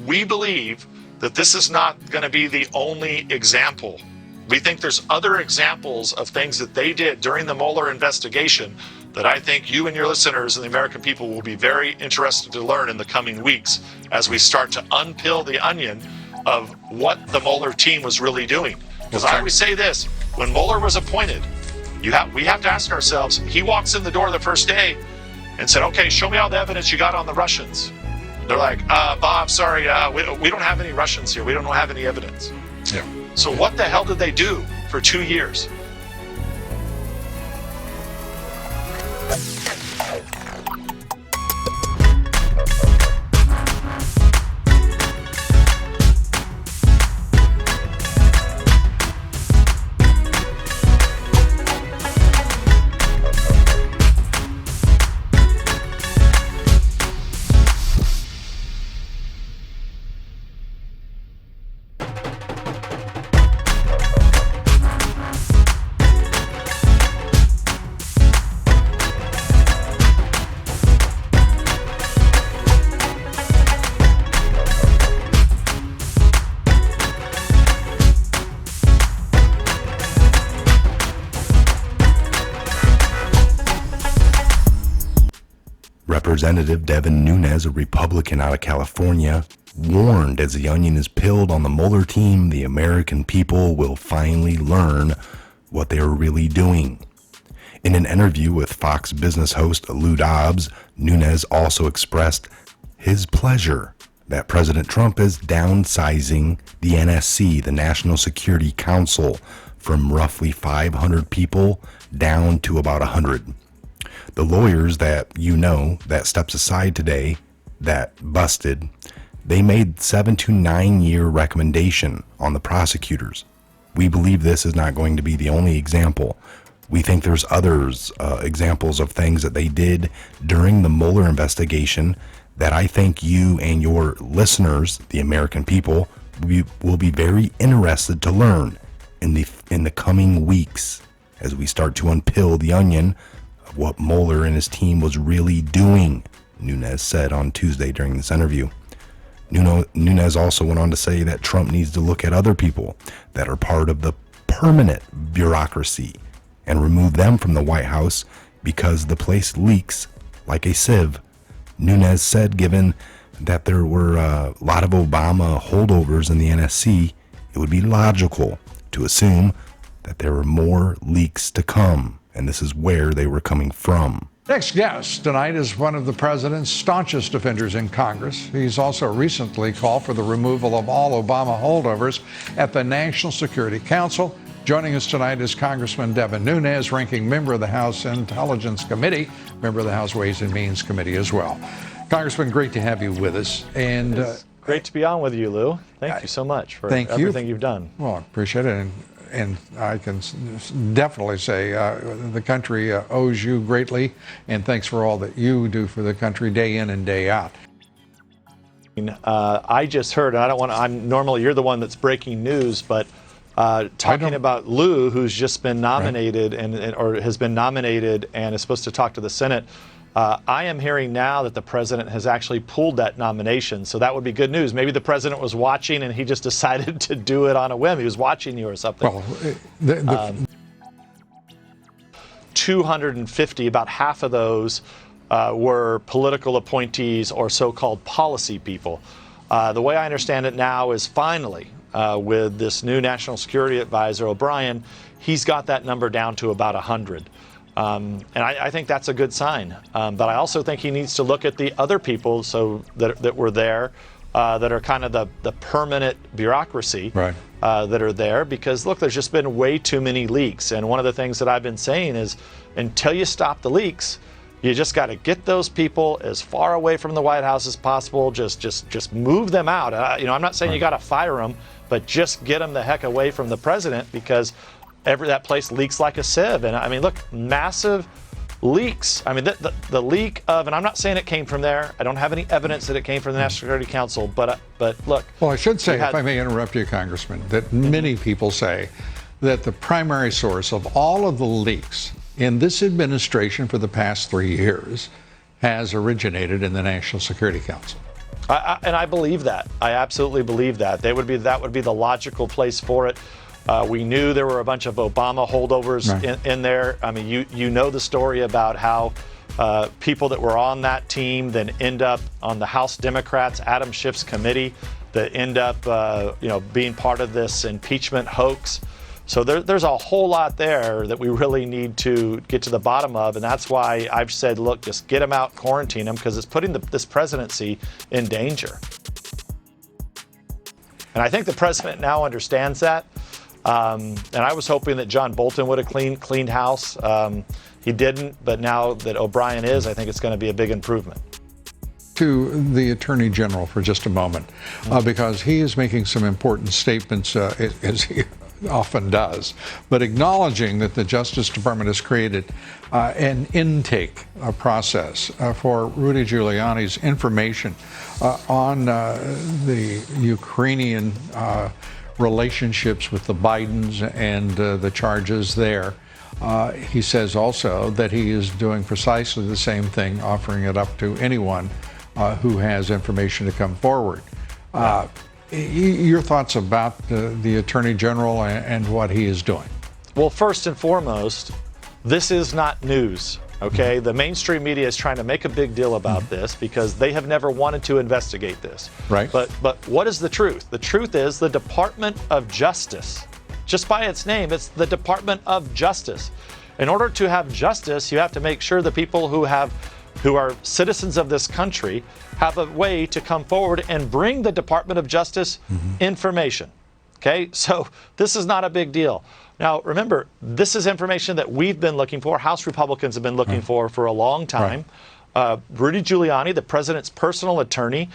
We believe that this is not going to be the only example. We think there's other examples of things that they did during the Mueller investigation that I think you and your listeners and the American people will be very interested to learn in the coming weeks as we start to unpeel the onion of what the Mueller team was really doing. Because I always say this, when Mueller was appointed, we have to ask ourselves, he walks in the door the first day and said, okay, show me all the evidence you got on the Russians. They're like, Bob, sorry, we don't have any Russians here. We don't have any evidence. Yeah. So what the hell did they do for 2 years? Representative Devin Nunes, a Republican out of California, warned as the onion is peeled on the Mueller team, the American people will finally learn what they are really doing. In an interview with Fox Business host Lou Dobbs, Nunes also expressed his pleasure that President Trump is downsizing the NSC, the National Security Council, from roughly 500 people down to about 100. The lawyers that steps aside today, that busted, they made 7 to 9 year recommendation on the prosecutors. We believe this is not going to be the only example. We think there's others, examples of things that they did during the Mueller investigation that I think you and your listeners, the American people, will be very interested to learn in the coming weeks as we start to unpeel the onion of what Mueller and his team was really doing, Nunes said on Tuesday during this interview. Nunes also went on to say that Trump needs to look at other people that are part of the permanent bureaucracy and remove them from the White House because the place leaks like a sieve. Nunes said given that there were a lot of Obama holdovers in the NSC, it would be logical to assume that there were more leaks to come, and this is where they were coming from. Next guest tonight is one of the president's staunchest defenders in Congress. He's also recently called for the removal of all Obama holdovers at the National Security Council. Joining us tonight is Congressman Devin Nunes, ranking member of the House Intelligence Committee, member of the House Ways and Means Committee as well. Congressman, great to have you with us. And it's great to be on with you, Lou. Thank you so much for everything you've done. Well, I appreciate it. And I can definitely say the country owes you greatly, and thanks for all that you do for the country day in and day out. I just heard, and normally you're the one that's breaking news, but talking about Lou, who's just been nominated or has been nominated and is supposed to talk to the Senate. I am hearing now that the president has actually pulled that nomination, so that would be good news. Maybe the president was watching and he just decided to do it on a whim. He was watching you or something. Well, 250, about half of those were political appointees or so-called policy people. The way I understand it now is finally, with this new National Security Advisor, O'Brien, he's got that number down to about 100. And I think that's a good sign. But I also think he needs to look at the other people that were there, that are kind of the permanent bureaucracy that are there. Because, look, there's just been way too many leaks. And one of the things that I've been saying is until you stop the leaks, you just got to get those people as far away from the White House as possible. Just move them out. I'm not saying you got to fire them, but just get them the heck away from the president because that place leaks like a sieve. And I mean, look, massive leaks. I mean, the leak of, and I'm not saying it came from there. I don't have any evidence that it came from the National Security Council, but look. Well, I should say, if I may interrupt you, Congressman, that many people say that the primary source of all of the leaks in this administration for the past 3 years has originated in the National Security Council. And I believe that. I absolutely believe that. That would be the logical place for it. We knew there were a bunch of Obama holdovers in there. I mean, you know the story about how people that were on that team then end up on the House Democrats, Adam Schiff's committee, that end up being part of this impeachment hoax. So there's a whole lot there that we really need to get to the bottom of, and that's why I've said, look, just get him out, quarantine him, because it's putting this presidency in danger. And I think the president now understands that. And I was hoping that John Bolton would have cleaned house. He didn't, but now that O'Brien is, I think it's going to be a big improvement. To the Attorney General for just a moment, because he is making some important statements, as he often does, but acknowledging that the Justice Department has created an intake process for Rudy Giuliani's information on the Ukrainian relationships with the Bidens and the charges there. He says also that he is doing precisely the same thing, offering it up to anyone who has information to come forward. Your thoughts about the Attorney General and what he is doing? Well, first and foremost, this is not news, okay? The mainstream media is trying to make a big deal about this because they have never wanted to investigate this. Right. But what is the truth? The truth is the Department of Justice. Just by its name, it's the Department of Justice. In order to have justice, you have to make sure the people who are citizens of this country have a way to come forward and bring the Department of Justice information. Okay, so this is not a big deal. Now, remember, this is information that we've been looking for, House Republicans have been looking for a long time. Rudy Giuliani, the president's personal attorney,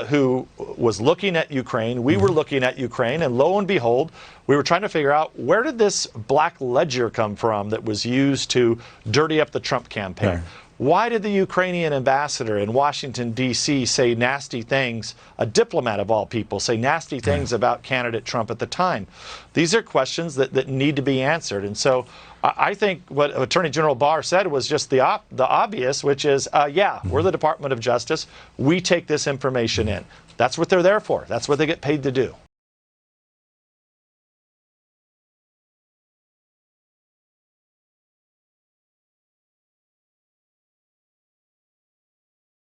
who was looking at Ukraine, we were looking at Ukraine, and lo and behold, we were trying to figure out where did this black ledger come from that was used to dirty up the Trump campaign? Why did the Ukrainian ambassador in Washington, D.C. say nasty things, a diplomat of all people, say nasty things about candidate Trump at the time? These are questions that need to be answered. And so I think what Attorney General Barr said was just the obvious, which is, we're the Department of Justice. We take this information in. That's what they're there for. That's what they get paid to do.